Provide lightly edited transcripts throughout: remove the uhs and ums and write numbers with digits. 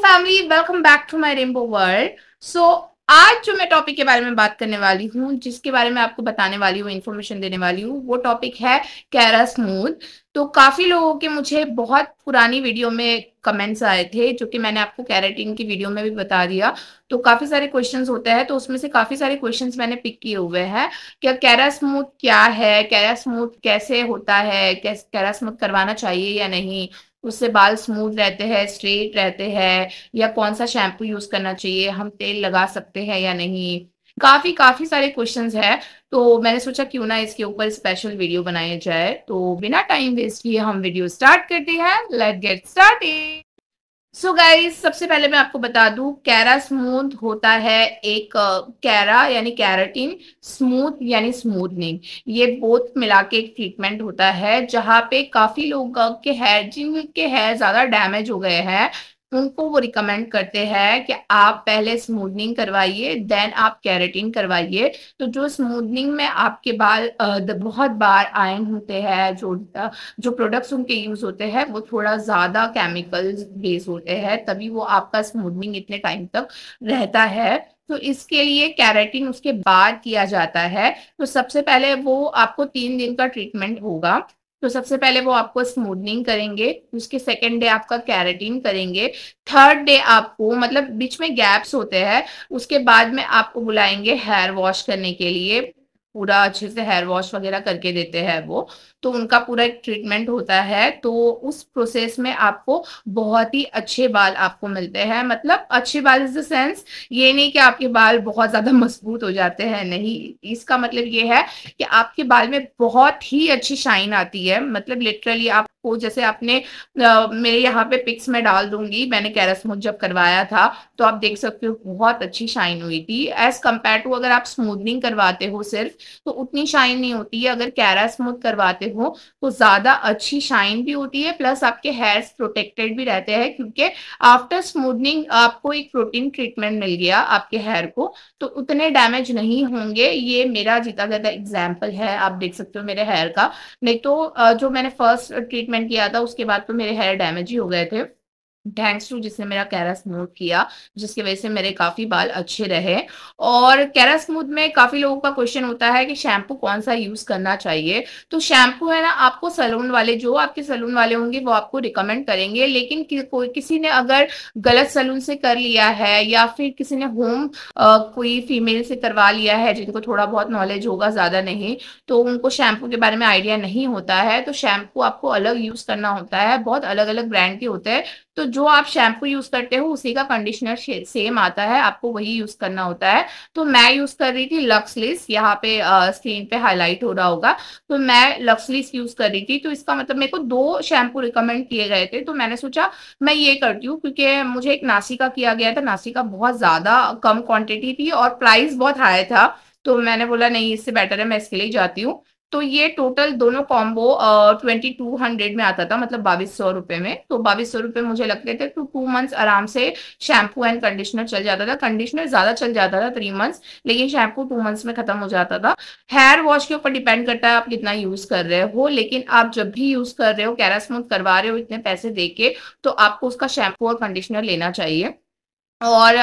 Family, welcome back to my rainbow world. So आज जो मैं टॉपिक के बारे में बात करने वाली हूँ, जिसके बारे में आपको बताने वाली हूँ, इन्फॉर्मेशन देने वाली हूँ, वो टॉपिक है कैरा स्मूथ। तो काफी लोगों के मुझे बहुत पुरानी वीडियो में कमेंट्स आए थे, जो कि मैंने आपको कैरेटिन की वीडियो में भी बता दिया। तो काफी सारे क्वेश्चंस होते हैं, तो उसमें से काफी सारे क्वेश्चंस मैंने पिक किए हुए हैं। क्या कैरा स्मूथ क्या है, कैरा स्मूथ कैसे होता है, कैसे कैरा स्मूथ करवाना चाहिए या नहीं, उससे बाल स्मूथ रहते हैं, स्ट्रेट रहते हैं, या कौन सा शैम्पू यूज करना चाहिए, हम तेल लगा सकते हैं या नहीं। काफी काफी सारे क्वेश्चंस हैं। तो मैंने सोचा क्यों ना इसके ऊपर स्पेशल वीडियो बनाया जाए। तो बिना टाइम वेस्ट किए हम वीडियो स्टार्ट करते हैं। Let's get started. So guys, सबसे पहले मैं आपको बता दूं, कैरा स्मूथ होता है एक कैरा यानी कैराटिन, स्मूथ यानी स्मूथनिंग। ये बोथ मिला के एक ट्रीटमेंट होता है, जहां पे काफी लोग के हेयर, जिनके हेयर ज्यादा डैमेज हो गए हैं, उनको वो रिकमेंड करते हैं कि आप पहले स्मूथनिंग करवाइए, देन आप कैराटिन करवाइए। तो जो स्मूथनिंग में आपके बाल बहुत बार आयन होते हैं, जो प्रोडक्ट्स उनके यूज होते हैं वो थोड़ा ज्यादा केमिकल्स बेस होते हैं, तभी वो आपका स्मूथनिंग इतने टाइम तक रहता है। तो इसके लिए कैरेटिन उसके बाद किया जाता है। तो सबसे पहले वो आपको 3 दिन का ट्रीटमेंट होगा। तो सबसे पहले वो आपको स्मूथनिंग करेंगे, उसके सेकेंड डे आपका कैरेटिन करेंगे, थर्ड डे आपको, मतलब बीच में गैप्स होते हैं, उसके बाद में आपको बुलाएंगे हेयर वॉश करने के लिए। पूरा अच्छे से हेयर वॉश वगैरह करके देते हैं वो। तो उनका पूरा एक ट्रीटमेंट होता है। तो उस प्रोसेस में आपको बहुत ही अच्छे बाल आपको मिलते हैं। मतलब अच्छे बाल इज द सेंस, ये नहीं कि आपके बाल बहुत ज्यादा मजबूत हो जाते हैं, नहीं। इसका मतलब ये है कि आपके बाल में बहुत ही अच्छी शाइन आती है। मतलब लिटरली आपको, जैसे आपने मेरे यहाँ पे पिक्स में डाल दूंगी, मैंने कैरा स्मूथ जब करवाया था, तो आप देख सकते हो बहुत अच्छी शाइन हुई थी। एज कम्पेयर टू अगर आप स्मूथनिंग करवाते हो सिर्फ, तो उतनी शाइन नहीं होती है। अगर कैरा स्मूथ करवाते हो तो ज्यादा अच्छी शाइन भी होती है, प्लस आपके हेयर्स प्रोटेक्टेड भी रहते हैं, क्योंकि आफ्टर स्मूथनिंग आपको एक प्रोटीन ट्रीटमेंट मिल गया आपके हेयर को, तो उतने डैमेज नहीं होंगे। ये मेरा जीता जाता एग्जाम्पल है, आप देख सकते हो मेरे हेयर का। नहीं तो जो मैंने फर्स्ट ट्रीटमेंट किया था उसके बाद तो मेरे हेयर डैमेज ही हो गए थे, थैंक्स टू जिसने मेरा कैरा स्मूथ किया, जिसकी वजह से मेरे काफी बाल अच्छे रहे। और कैरा स्मूथ में काफी लोगों का क्वेश्चन होता है कि शैम्पू कौन सा यूज करना चाहिए। तो शैम्पू है ना, आपको सैलून वाले, जो आपके सैलून वाले होंगे वो आपको रिकमेंड करेंगे। लेकिन कोई किसी ने अगर गलत सैलून से कर लिया है, या फिर किसी ने होम कोई फीमेल से करवा लिया है, जिनको थोड़ा बहुत नॉलेज होगा, ज्यादा नहीं, तो उनको शैम्पू के बारे में आइडिया नहीं होता है, तो शैम्पू आपको अलग यूज करना होता है। बहुत अलग अलग ब्रांड के होते हैं। तो जो आप शैम्पू यूज करते हो उसी का कंडीशनर सेम आता है, आपको वही यूज करना होता है। तो मैं यूज कर रही थी लक्सलिस, यहाँ पे स्क्रीन पे हाईलाइट हो रहा होगा। तो मैं लक्सलिस यूज कर रही थी। तो इसका मतलब मेरे को 2 शैम्पू रिकमेंड किए गए थे, तो मैंने सोचा मैं ये करती हूँ, क्योंकि मुझे एक नासी का किया गया था। नासी का बहुत ज्यादा कम क्वांटिटी थी और प्राइस बहुत हाई था। तो मैंने बोला नहीं, इससे बेटर है मैं इसके लिए जाती हूँ। तो ये टोटल दोनों कॉम्बो 2200 में आता था, मतलब 2200 रुपए में। तो 2200 रुपए मुझे लगते थे, तो 2 मंथ्स आराम से शैम्पू एंड कंडीशनर चल जाता था। कंडीशनर ज्यादा चल जाता था, 3 मंथ्स, लेकिन शैम्पू 2 मंथ्स में खत्म हो जाता था। हेयर वॉश के ऊपर डिपेंड करता है आप कितना यूज कर रहे हो, लेकिन आप जब भी यूज कर रहे हो, कैरा स्मूथ करवा रहे हो इतने पैसे दे के, तो आपको उसका शैम्पू और कंडीशनर लेना चाहिए। और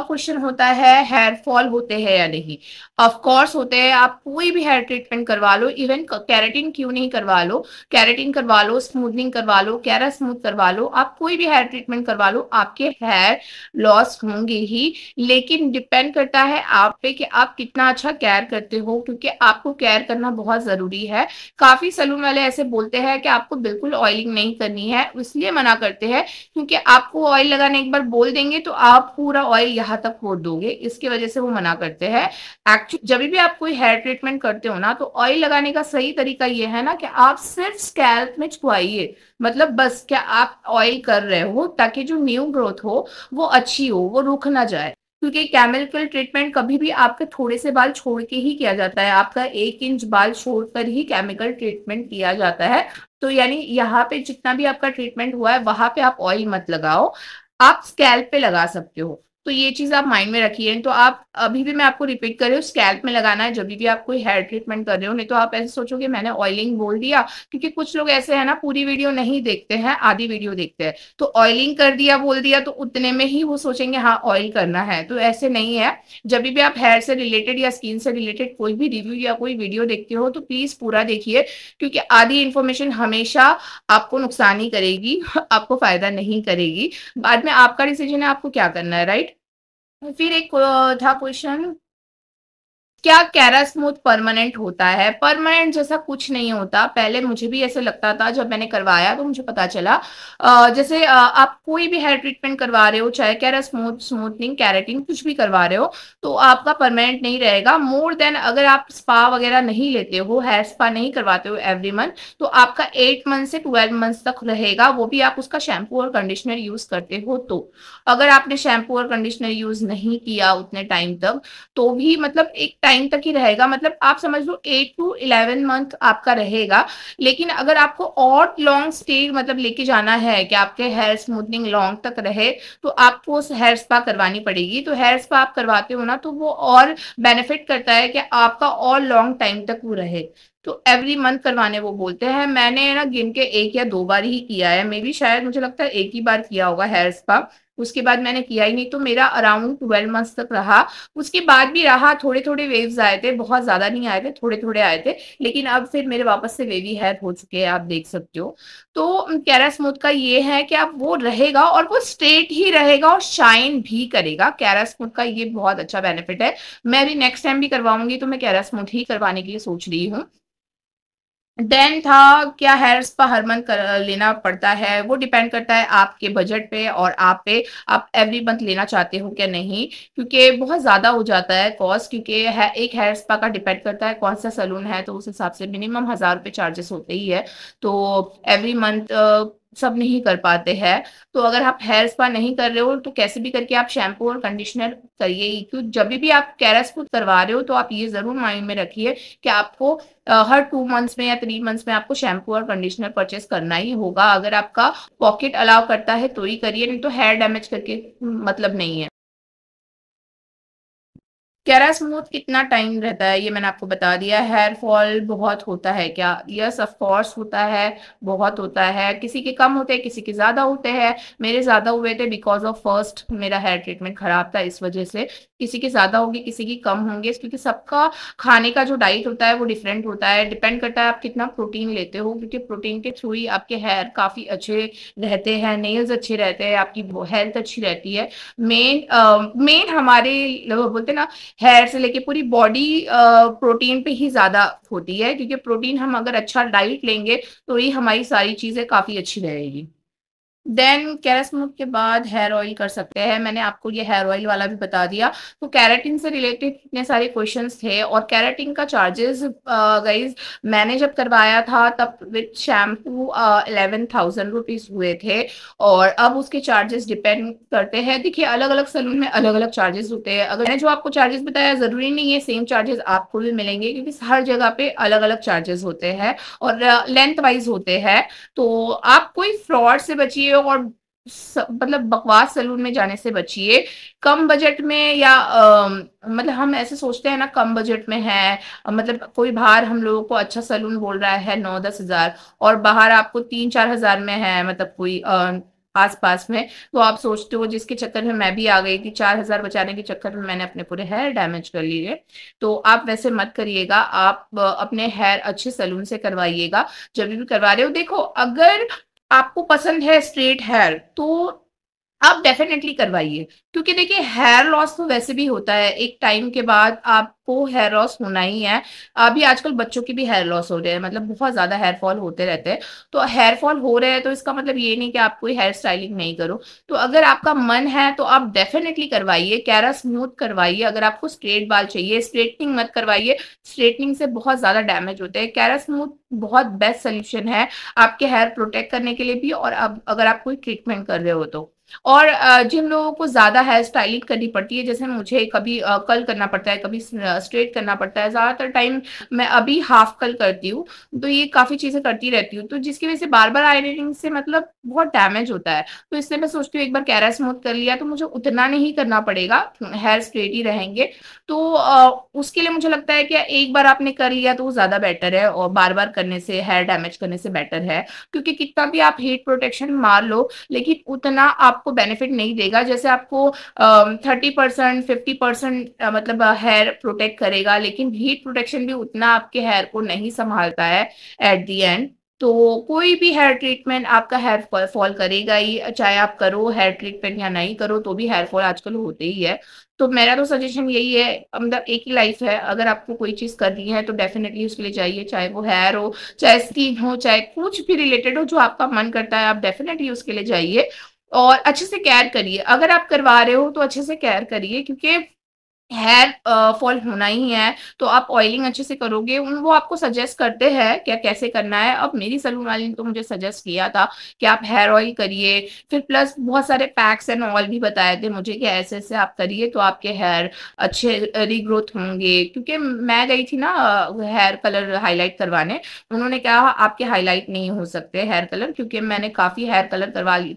क्वेश्चन होता है हेयर फॉल होते हैं या नहीं। ऑफ कोर्स होते हैं। आप कोई भी हेयर ट्रीटमेंट करवा लो, इवन कैरेटिन क्यों नहीं करवा लो, कैरेटिन करवा लो, स्मूथनिंग करवा लो, कैरा स्मूथ करवा लो, आप कोई भी हेयर ट्रीटमेंट करवा लो, आपके हेयर लॉस होंगे ही। लेकिन डिपेंड करता है आप पे कि आप कितना अच्छा केयर करते हो, क्योंकि आपको केयर करना बहुत जरूरी है। काफी सलून वाले ऐसे बोलते हैं कि आपको बिल्कुल ऑयलिंग नहीं करनी है, इसलिए मना करते हैं क्योंकि आपको ऑयल लगाने एक बार बोल देंगे तो आप पूरा ऑयल यहाँ तक फोड़ दोगे, इसकी वजह से वो मना करते हैं। एक्चुअली जब भी आप कोई हेयर ट्रीटमेंट करते हो ना, तो ऑयल लगाने का सही तरीका ये है ना कि आप सिर्फ स्कैल्प में छुआइए। मतलब बस क्या आप ऑयल कर रहे हो, ताकि जो न्यू ग्रोथ हो वो अच्छी हो, वो रुक ना जाए। क्योंकि केमिकल ट्रीटमेंट कभी भी आपके थोड़े से बाल छोड़ के ही किया जाता है, आपका 1 इंच बाल छोड़कर ही केमिकल ट्रीटमेंट किया जाता है। तो यानी यहाँ पे जितना भी आपका ट्रीटमेंट हुआ है, वहां पे आप ऑयल मत लगाओ, आप स्कैल्प पे लगा सकते हो। तो ये चीज़ आप माइंड में रखिए। तो आप अभी भी मैं आपको रिपीट कर रही हूँ, स्कैल्प में लगाना है जब भी आप कोई हेयर ट्रीटमेंट कर रहे हो। नहीं तो आप ऐसे सोचोगे मैंने ऑयलिंग बोल दिया, क्योंकि कुछ लोग ऐसे हैं ना, पूरी वीडियो नहीं देखते हैं, आधी वीडियो देखते हैं, तो ऑयलिंग कर दिया बोल दिया तो उतने में ही वो सोचेंगे हाँ ऑयल करना है। तो ऐसे नहीं है। जब भी आप हेयर से रिलेटेड या स्किन से रिलेटेड कोई भी रिव्यू या कोई वीडियो देखते हो तो प्लीज पूरा देखिए, क्योंकि आधी इंफॉर्मेशन हमेशा आपको नुकसान ही करेगी, आपको फायदा नहीं करेगी। बाद में आपका डिसीजन है आपको क्या करना है, राइट। फिर एक था क्वेश्चन, क्या कैरा स्मूथ परमानेंट होता है? परमानेंट जैसा कुछ नहीं होता। पहले मुझे भी ऐसे लगता था, जब मैंने करवाया तो मुझे पता चला जैसे आप कोई भी हेयर ट्रीटमेंट करवा रहे हो, चाहे कैरा स्मूथ, स्मूथनिंग, कैरेटिन, कुछ भी करवा रहे हो, तो आपका परमानेंट नहीं रहेगा। मोर देन अगर आप स्पा वगैरह नहीं लेते हो, हेयर स्पा नहीं करवाते हो एवरी मंथ, तो आपका 8 मंथ से 12 मंथ तक रहेगा। वो भी आप उसका शैम्पू और कंडीशनर यूज करते हो तो। अगर आपने शैम्पू और कंडीशनर यूज नहीं किया उतने टाइम तक, तो भी मतलब एक टाइम तक ही रहेगा। मतलब आप समझ लो 8 to 11 मंथ आपका रहेगा। लेकिन अगर आपको और लॉन्ग स्टे मतलब लेके जाना है कि आपके हेयर स्मूथनिंग लॉन्ग तक रहे, तो आपको हेयर स्पा करवानी पड़ेगी। तो हेयर स्पा आप करवाते हो ना, तो वो और बेनिफिट करता है कि आपका और लॉन्ग टाइम तक वो रहे। तो एवरी मंथ करवाने वो बोलते हैं। मैंने ना गिन के 1 या 2 बार ही किया है, मे बी शायद मुझे लगता है 1 ही बार किया होगा हेयर स्पा। उसके बाद मैंने किया ही नहीं, तो मेरा अराउंड 12 मंथ्स तक रहा। उसके बाद भी रहा, थोड़े थोड़े वेव्स आए थे, बहुत ज्यादा नहीं आए थे, थोड़े थोड़े आए थे। लेकिन अब फिर मेरे वापस से वेवी हेयर हो चुके हैं, आप देख सकते हो। तो कैरा स्मूथ का ये है कि आप वो रहेगा और वो स्ट्रेट ही रहेगा और शाइन भी करेगा। कैरा स्मूथ का ये बहुत अच्छा बेनिफिट है। मैं भी नेक्स्ट टाइम भी करवाऊंगी तो मैं कैरा स्मूथ ही करवाने के लिए सोच रही हूँ। देन था, क्या हेयर स्पा हर मंथ लेना पड़ता है? वो डिपेंड करता है आपके बजट पे और आप पे, आप एवरी मंथ लेना चाहते हो क्या नहीं, क्योंकि बहुत ज्यादा हो जाता है कॉस्ट। क्योंकि एक हेयर स्पा का डिपेंड करता है कौन सा सलून है, तो उस हिसाब से मिनिमम 1000 रुपये चार्जेस होते ही है। तो एवरी मंथ सब नहीं कर पाते हैं। तो अगर आप हेयर स्पा नहीं कर रहे हो तो कैसे भी करके आप शैम्पू और कंडीशनर करिए ही। क्योंकि जब भी आप कैरा स्मूथ करवा रहे हो तो आप ये जरूर माइंड में रखिए कि आपको हर 2 मंथ्स में या 3 मंथ्स में आपको शैम्पू और कंडीशनर परचेस करना ही होगा। अगर आपका पॉकेट अलाउ करता है तो ही करिए, नहीं तो हेयर डैमेज करके मतलब नहीं है। कैरा स्मूथ कितना टाइम रहता है ये मैंने आपको बता दिया। हेयर फॉल बहुत होता है क्या? यस ऑफ कोर्स होता है, बहुत होता है। किसी के कम होते हैं, किसी के ज्यादा होते हैं। मेरे ज्यादा हुए थे बिकॉज ऑफ फर्स्ट मेरा हेयर ट्रीटमेंट खराब था, इस वजह से। किसी के ज्यादा होंगे, किसी की कम होंगे, क्योंकि सबका खाने का जो डाइट होता है वो डिफरेंट होता है। डिपेंड करता है आप कितना प्रोटीन लेते हो, क्योंकि प्रोटीन के थ्रू ही आपके हेयर काफी अच्छे रहते हैं, नेल्स अच्छे रहते हैं, आपकी हेल्थ अच्छी रहती है। मेन हमारे लोग बोलते हैं ना, हेयर से लेके पूरी बॉडी प्रोटीन पे ही ज्यादा होती है। क्योंकि प्रोटीन हम अगर अच्छा डाइट लेंगे तो ही हमारी सारी चीजें काफी अच्छी रहेगी। देन कैरास्मूथ के बाद हेयर ऑयल कर सकते हैं। मैंने आपको ये हेयर ऑयल वाला भी बता दिया। तो कैराटिन से रिलेटेड इतने सारे क्वेश्चंस थे। और कैराटिन का चार्जेस गाइज, मैंने जब करवाया था तब विद शैम्पू 11,000 रुपीज हुए थे। और अब उसके चार्जेस डिपेंड करते हैं। देखिए अलग अलग सलून में अलग अलग चार्जेस होते हैं। अगर मैंने जो आपको चार्जेस बताया, जरूरी नहीं है सेम चार्जेस आपको भी मिलेंगे, क्योंकि हर जगह पे अलग अलग चार्जेस होते हैं और लेंथ वाइज होते हैं। तो आप कोई फ्रॉड से बचिए और मतलब बकवास सलून में जाने से बचिए। कम बजट में या मतलब हम ऐसे सोचते हैं ना कम बजट में है, मतलब कोई बाहर हम लोगों को अच्छा सलून बोल रहा है 9-10 हजार, और बाहर आपको 3-4 हजार में है, मतलब कोई आस पास में। तो आप सोचते हो, जिसके चक्कर में मैं भी आ गई थी, 4 हजार बचाने के चक्कर में मैंने अपने पूरे हेयर डैमेज कर लिए। तो आप वैसे मत करिएगा। आप अपने हेयर अच्छे सलून से करवाइएगा जब भी करवा रहे हो। देखो अगर आपको पसंद है स्ट्रेट हेयर तो आप डेफिनेटली करवाइए। क्योंकि देखिए हेयर लॉस तो वैसे भी होता है, एक टाइम के बाद आपको हेयर लॉस होना ही है। अभी आजकल बच्चों की भी हेयर लॉस हो रहे हैं, मतलब बहुत ज्यादा हेयर फॉल होते रहते हैं। तो हेयर फॉल हो रहे हैं तो इसका मतलब ये नहीं कि आप कोई हेयर स्टाइलिंग नहीं करो। तो अगर आपका मन है तो आप डेफिनेटली करवाइए, कैरा स्मूथ करवाइए। अगर आपको स्ट्रेट बाल चाहिए, स्ट्रेटनिंग मत करवाइए, स्ट्रेटनिंग से बहुत ज्यादा डैमेज होते हैं। कैरा स्मूथ बहुत बेस्ट सोल्यूशन है आपके हेयर प्रोटेक्ट करने के लिए भी, और अब अगर आप कोई ट्रीटमेंट कर रहे हो तो। और जिन लोगों को ज़्यादा हेयर स्टाइलिंग करनी पड़ती है, जैसे मुझे कभी कर्ल करना पड़ता है, कभी स्ट्रेट करना पड़ता है, ज़्यादातर टाइम मैं अभी हाफ कर्ल करती हूँ, तो ये काफ़ी चीज़ें करती रहती हूँ, तो जिसकी वजह से बार-बार आयरनिंग से मतलब बहुत डैमेज होता है। तो इसलिए मैं सोचती हूँ एक बार केरा स्मूथ कर लिया तो मुझे उतना नहीं करना पड़ेगा, हेयर स्ट्रेट ही रहेंगे। तो उसके लिए मुझे लगता है कि एक बार आपने कर लिया तो वो ज़्यादा बेटर है, और बार-बार करने से, हेयर डैमेज करने से बेटर है। क्योंकि कितना भी आप हीट प्रोटेक्शन मार लो, लेकिन उतना आपको बेनिफिट नहीं देगा। जैसे आपको 30% 50% मतलब हेयर प्रोटेक्ट करेगा, लेकिन हीट प्रोटेक्शन भी उतना आपके हेयर को नहीं संभालता है एट द एंड। तो कोई भी हेयर ट्रीटमेंट आपका हेयर फॉल करेगा ही, चाहे आप करो हेयर ट्रीटमेंट या नहीं करो, तो भी हेयर फॉल आजकल होते ही है। तो मेरा तो सजेशन यही है, मतलब एक ही लाइफ है, अगर आपको कोई चीज़ करनी है तो डेफिनिटली उसके लिए जाइए, चाहे वो हेयर हो, चाहे स्किन हो, चाहे कुछ भी रिलेटेड हो, जो आपका मन करता है आप डेफिनिटली उसके लिए जाइए और अच्छे से केयर करिए। अगर आप करवा रहे हो तो अच्छे से केयर करिए, क्योंकि हेयर फॉल होना ही है, तो आप ऑयलिंग अच्छे से करोगे। वो आपको सजेस्ट करते हैं क्या कैसे करना है। अब मेरी सैलून वाली ने तो मुझे सजेस्ट किया था कि आप हेयर ऑयल करिए, फिर प्लस बहुत सारे पैक्स एंड ऑयल भी बताए थे मुझे कि ऐसे-ऐसे आप करिए तो आपके हेयर अच्छे रीग्रोथ होंगे। क्योंकि मैं गई थी ना हेयर कलर हाइलाइट करवाने, उन्होंने कहा आपके हाइलाइट नहीं हो सकते हेयर कलर, क्योंकि मैंने काफ़ी हेयर कलर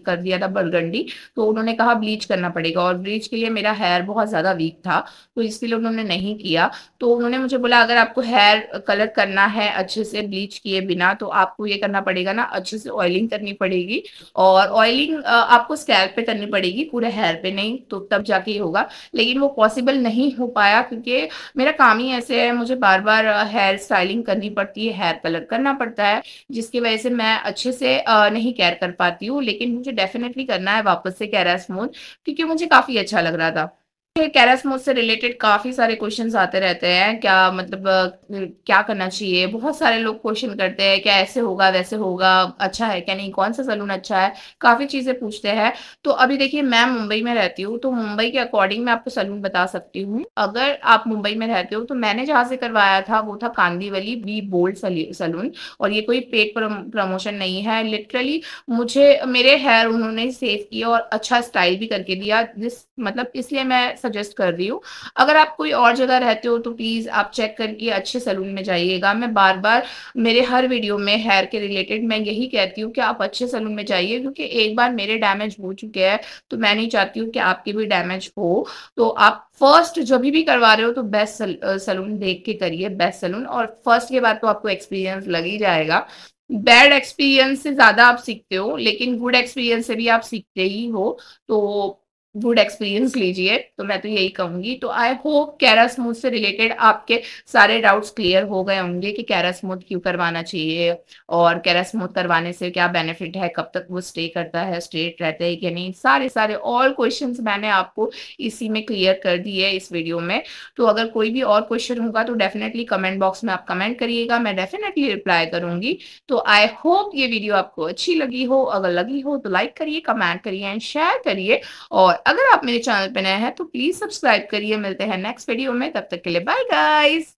कर दिया था बरगंडी, तो उन्होंने कहा ब्लीच करना पड़ेगा, और ब्लीच के लिए मेरा हेयर बहुत ज़्यादा वीक था, तो इसलिए उन्होंने नहीं किया। तो उन्होंने मुझे बोला अगर आपको हेयर कलर करना है अच्छे से ब्लीच किए बिना, तो आपको ये करना पड़ेगा ना, अच्छे से ऑयलिंग करनी पड़ेगी, और ऑयलिंग आपको स्कैल्प पे करनी पड़ेगी, पूरे हेयर पे नहीं, तो तब जाके ये होगा। लेकिन वो पॉसिबल नहीं हो पाया, क्योंकि मेरा काम ही ऐसे है, मुझे बार-बार हेयर स्टाइलिंग करनी पड़ती है, हेयर कलर करना पड़ता है, जिसकी वजह से मैं अच्छे से नहीं केयर कर पाती हूँ। लेकिन मुझे डेफिनिटली करना है वापस से केरा स्मूथ, क्योंकि मुझे काफ़ी अच्छा लग रहा था। कैरास्मोस से रिलेटेड काफ़ी सारे क्वेश्चंस आते रहते हैं, क्या मतलब क्या करना चाहिए? बहुत सारे लोग क्वेश्चन करते हैं, क्या ऐसे होगा, वैसे होगा, अच्छा है क्या नहीं, कौन सा सैलून अच्छा है? काफ़ी चीज़ें पूछते हैं। तो अभी देखिए मैं मुंबई में रहती हूँ, तो मुंबई के अकॉर्डिंग मैं आपको सैलून बता सकती हूँ। अगर आप मुंबई में रहते हो, तो मैंने जहाँ से करवाया था, वो था कांदिवली बी बोल्ड सैलून, और ये कोई पेड प्रमोशन नहीं है। लिटरली मुझे मेरे हेयर उन्होंने सेव किए और अच्छा स्टाइल भी करके दिया, जिस मतलब इसलिए मैं सजेस्ट कर रही हूँ। अगर आप कोई और जगह रहते हो तो प्लीज़ आप चेक करके अच्छे सैलून में जाइएगा। मैं बार-बार मेरे हर वीडियो में हेयर के रिलेटेड मैं यही कहती हूँ कि आप अच्छे सैलून में जाइए, क्योंकि एक बार मेरे डैमेज हो चुके हैं, तो मैं नहीं चाहती हूँ कि आपके भी डैमेज हो। तो आप फर्स्ट जभी भी करवा रहे हो तो बेस्ट सैलून देख के करिए, बेस्ट सैलून, और फर्स्ट के बाद तो आपको एक्सपीरियंस लग ही जाएगा। बैड एक्सपीरियंस से ज़्यादा आप सीखते हो, लेकिन गुड एक्सपीरियंस से भी आप सीखते ही हो, तो गुड एक्सपीरियंस लीजिए, तो मैं तो यही कहूँगी। तो आई होप कैरा स्मूथ से रिलेटेड आपके सारे डाउट्स क्लियर हो गए होंगे कि कैरा स्मूथ क्यों करवाना चाहिए, और कैरा स्मूथ करवाने से क्या बेनिफिट है, कब तक वो स्टे करता है, स्ट्रेट रहता है कि नहीं, सारे-सारे ऑल क्वेश्चंस मैंने आपको इसी में क्लियर कर दिए इस वीडियो में। तो अगर कोई भी और क्वेश्चन होगा तो डेफिनिटली कमेंट बॉक्स में आप कमेंट करिएगा, मैं डेफिनिटली रिप्लाई करूँगी। तो आई होप ये वीडियो आपको अच्छी लगी हो, अगर लगी हो तो लाइक करिए, कमेंट करिए एंड शेयर करिए, और अगर आप मेरे चैनल पे नए हैं तो प्लीज सब्सक्राइब करिए। मिलते हैं नेक्स्ट वीडियो में, तब तक के लिए बाय गाइस।